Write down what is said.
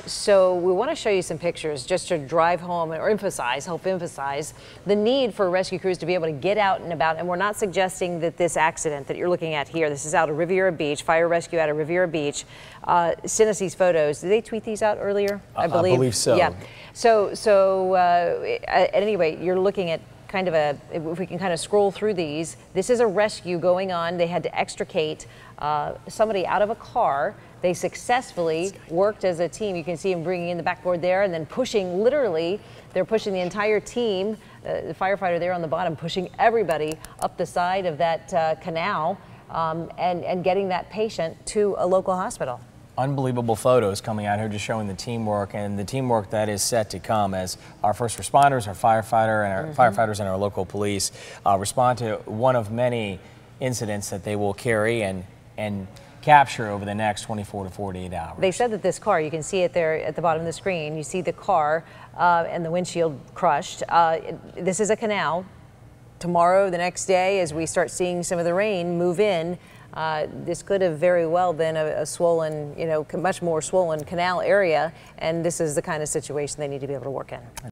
So we want to show you some pictures just to drive home or help emphasize the need for rescue crews to be able to get out and about. And we're not suggesting that this accident that you're looking at here, this is out of Riviera Beach, fire rescue out of Riviera Beach, sent us these photos. Did they tweet these out earlier? I believe so. Yeah. So at any rate, you're looking at kind of if we can kind of scroll through these, this is a rescue going on. They had to extricate somebody out of a car. They successfully worked as a team. You can see them bringing in the backboard there and then pushing, literally, they're pushing the entire team, the firefighter there on the bottom, pushing everybody up the side of that canal and getting that patient to a local hospital. Unbelievable photos coming out here just showing the teamwork and the teamwork that is set to come as our first responders, our firefighters and our local police respond to one of many incidents that they will carry and capture over the next 24 to 48 hours. They said that this car, you can see it there at the bottom of the screen, you see the car and the windshield crushed. This is a canal. Tomorrow, the next day, as we start seeing some of the rain move in, this could have very well been a swollen, much more swollen canal area, and this is the kind of situation they need to be able to work in.